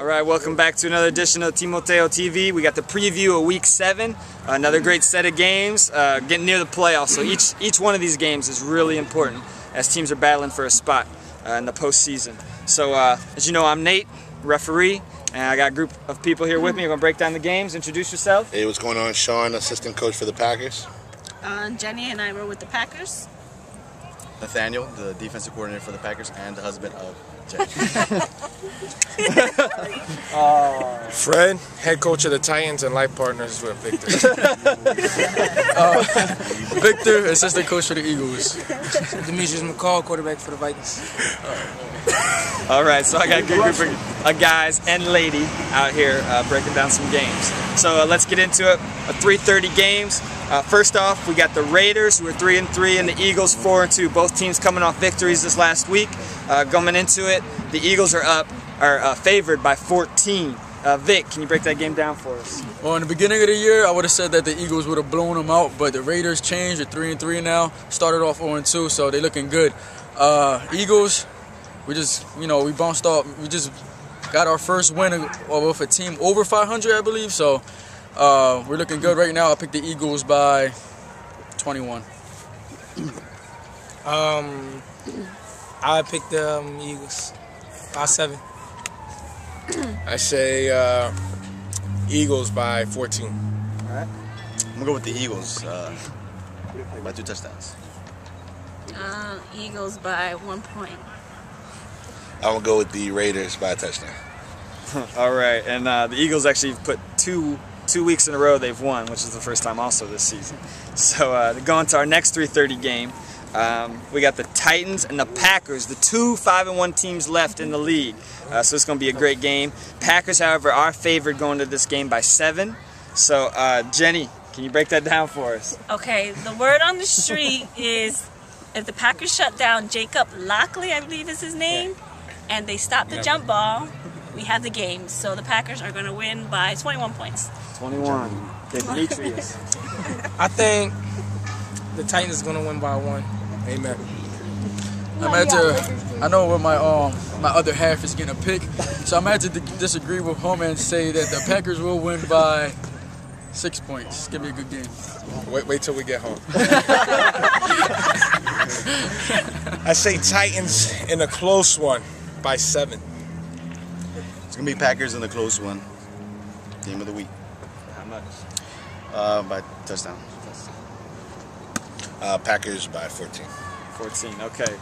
All right, welcome back to another edition of Timoteo TV. We got the preview of Week 7, another great set of games, getting near the playoffs. So each one of these games is really important as teams are battling for a spot in the postseason. So as you know, I'm Nate, referee, and I got a group of people here with me. We're going to break down the games. Introduce yourself. Hey, what's going on? Sean, assistant coach for the Packers. Jenny and I were with the Packers. Nathaniel, the defensive coordinator for the Packers and the husband of Jenny. Fred, head coach of the Titans and life partners with Victor. Victor, assistant coach for the Eagles. Demetrius McCall, quarterback for the Vikings. All right, so I got a good group of guys and lady out here breaking down some games. So let's get into it. 3:30 games. First off, we got the Raiders, who are 3-3, and the Eagles 4-2. Both teams coming off victories this last week. Coming into it, the Eagles are favored by 14. Vic, can you break that game down for us? Well, in the beginning of the year, I would have said that the Eagles would have blown them out, but the Raiders changed. They're 3-3 now. Started off 0-2, so they're looking good. Eagles, we just, we bounced off. We just got our first win with a team over 500, I believe. So we're looking good right now. I picked the Eagles by 21. I picked the Eagles by 7. I say Eagles by 14. All right. I'm going to go with the Eagles by 2 touchdowns. Eagles by 1 point. I'm going to go with the Raiders by a touchdown. All right, and the Eagles actually put two weeks in a row they've won, which is the first time also this season. So going to our next 3:30 game, we got the Titans and the Packers, the two 5-1 teams left in the league. So it's going to be a great game. Packers, however, are favored going to this game by 7. So Jenny, can you break that down for us? Okay, the word on the street is if the Packers shut down Jacob Lockley, I believe is his name, and they stop the jump ball, we have the game. So the Packers are going to win by 21 points. 21. Demetrius. I think the Titans is going to win by 1. Amen. I know where my other half is getting a pick, so I'm going to disagree with him and say that the Packers will win by 6 points. It's going to be a good game. Wait till we get home. I say Titans in a close one by 7. It's going to be Packers in a close one. Game of the week. How much? By touchdown. Packers by 14. 14, okay.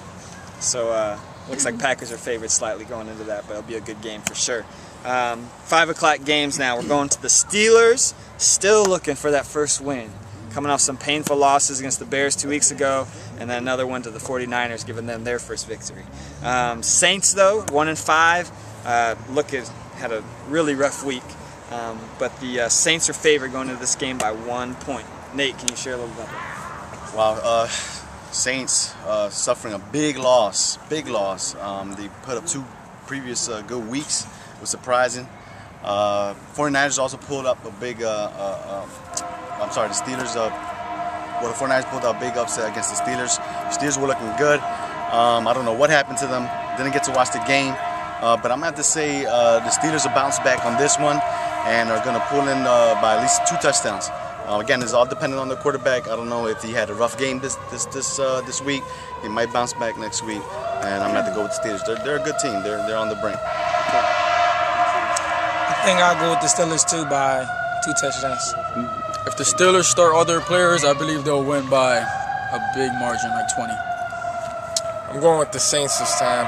So looks like Packers are favored slightly going into that, but it'll be a good game for sure. 5 o'clock games now. We're going to the Steelers, still looking for that first win. Coming off some painful losses against the Bears 2 weeks ago, and then another one to the 49ers, giving them their first victory. Saints, though, 1-5. Had a really rough week, but the Saints are favored going into this game by 1 point. Nate, can you share a little about that? Wow, Saints suffering a big loss. They put up 2 previous good weeks. It was surprising. 49ers also pulled up a big, the Steelers, the 49ers pulled out a big upset against the Steelers. The Steelers were looking good. I don't know what happened to them. Didn't get to watch the game. But I'm going to have to say the Steelers will bounce back on this one and are going to pull in by at least 2 touchdowns. Again, it's all dependent on the quarterback. I don't know if he had a rough game this week. He might bounce back next week, and I'm going to have to go with the Steelers. They're a good team. They're on the brink. I think I'll go with the Steelers too by 2 touchdowns. If the Steelers start all their players, I believe they'll win by a big margin, like 20. I'm going with the Saints this time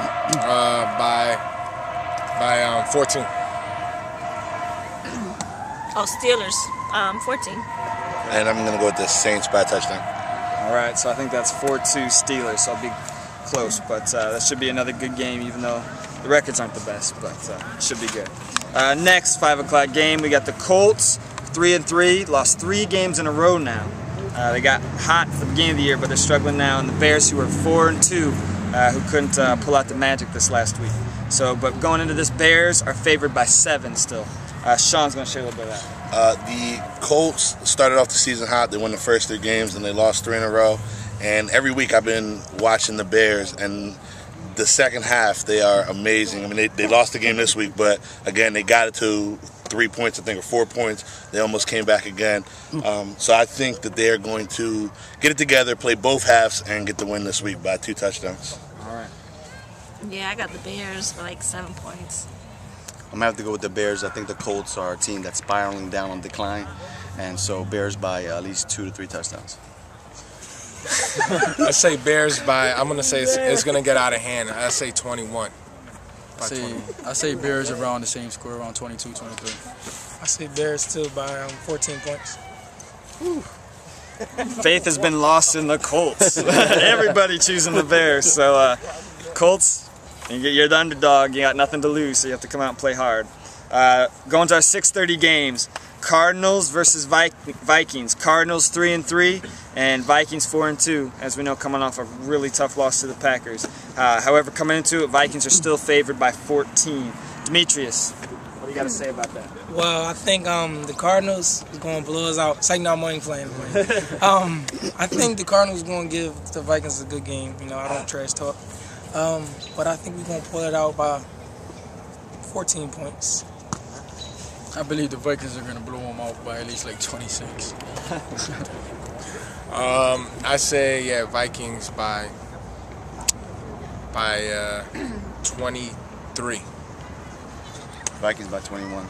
by 14. Oh, Steelers, 14. And I'm going to go with the Saints by a touchdown. All right, so I think that's 4-2 Steelers, so I'll be close, but that should be another good game, even though the records aren't the best, but it should be good. Next 5 o'clock game, we got the Colts, 3-3, lost 3 games in a row now. They got hot at the beginning of the year, but they're struggling now, and the Bears, who are 4-2, who couldn't pull out the magic this last week. So, but going into this, Bears are favored by 7 still. Sean's going to share a little bit of that. The Colts started off the season hot. They won the first 3 games, and they lost 3 in a row. And every week I've been watching the Bears, and the second half, they are amazing. I mean, they lost the game this week, but again, they got it to 3 points, I think, or 4 points. They almost came back again. So I think that they're going to get it together, play both halves, and get the win this week by 2 touchdowns. All right. Yeah, I got the Bears for like 7 points. I'm gonna have to go with the Bears. I think the Colts are a team that's spiraling down on decline, and so Bears by at least 2 to 3 touchdowns. I say Bears by. I'm gonna say it's gonna get out of hand. I say 21. I say Bears around the same score, around 22, 23. I say Bears too by 14 points. Faith has been lost in the Colts. Everybody choosing the Bears. So Colts, you're the underdog. You got nothing to lose, so you have to come out and play hard. Going to our 6:30 games. Cardinals versus Vikings. Cardinals 3-3 and Vikings 4-2. As we know, coming off a really tough loss to the Packers. However, coming into it, Vikings are still favored by 14. Demetrius, what do you got to say about that? Well, I think the Cardinals is going to blow us out. It's like no money playing. I think the Cardinals is going to give the Vikings a good game. You know, I don't trash talk. But I think we're going to pull it out by 14 points. I believe the Vikings are going to blow them out by at least like 26. I say Vikings by 23. Vikings by 21.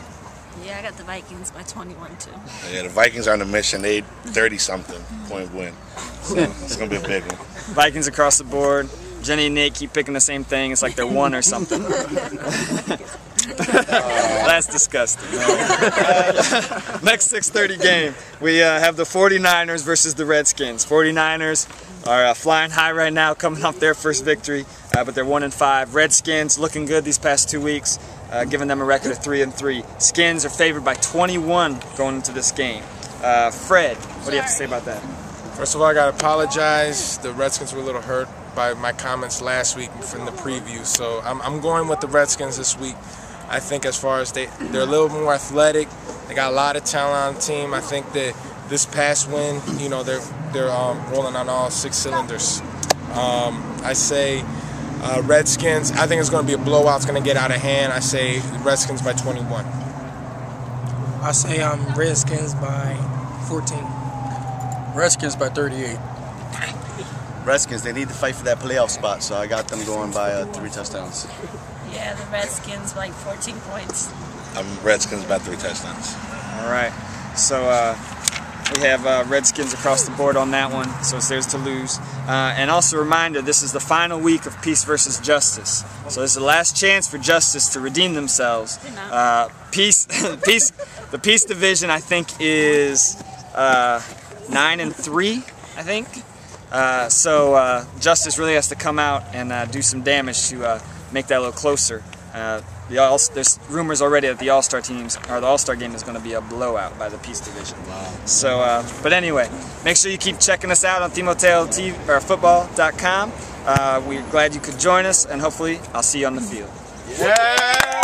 Yeah, I got the Vikings by 21 too. Yeah, the Vikings are on a mission. They 30-something point win. So it's going to be a big one. Vikings across the board. Jenny and Nate keep picking the same thing. It's like they're one or something. That's disgusting. Next 6:30 game, we have the 49ers versus the Redskins. 49ers are flying high right now, coming off their first victory, but they're 1-5. Redskins looking good these past 2 weeks, giving them a record of 3-3. Skins are favored by 21 going into this game. Fred, what do you have to say about that? First of all, I gotta apologize. The Redskins were a little hurt by my comments last week from the preview, so I'm going with the Redskins this week. I think as far as they're a little more athletic, they got a lot of talent on the team. I think that this past win, you know, they're rolling on all 6 cylinders. I say Redskins. I think it's going to be a blowout. It's going to get out of hand. I say Redskins by 21. I say Redskins by 14. Redskins by 38. Redskins, they need to fight for that playoff spot, so I got them going by 3 touchdowns. Yeah, the Redskins by like 14 points. I'm Redskins by 3 touchdowns. All right, so we have Redskins across the board on that one, so it's theirs to lose. And also a reminder, this is the final week of Peace versus Justice. So this is the last chance for Justice to redeem themselves. Peace, the Peace division, I think, is 9-3, I think. So Justice really has to come out and do some damage to make that a little closer. There's rumors already that the All-Star teams, or the All-Star game, is going to be a blowout by the Peace division. Wow. So, but anyway, make sure you keep checking us out on TimoteoFootball.com. We're glad you could join us, and hopefully I'll see you on the field. Yeah!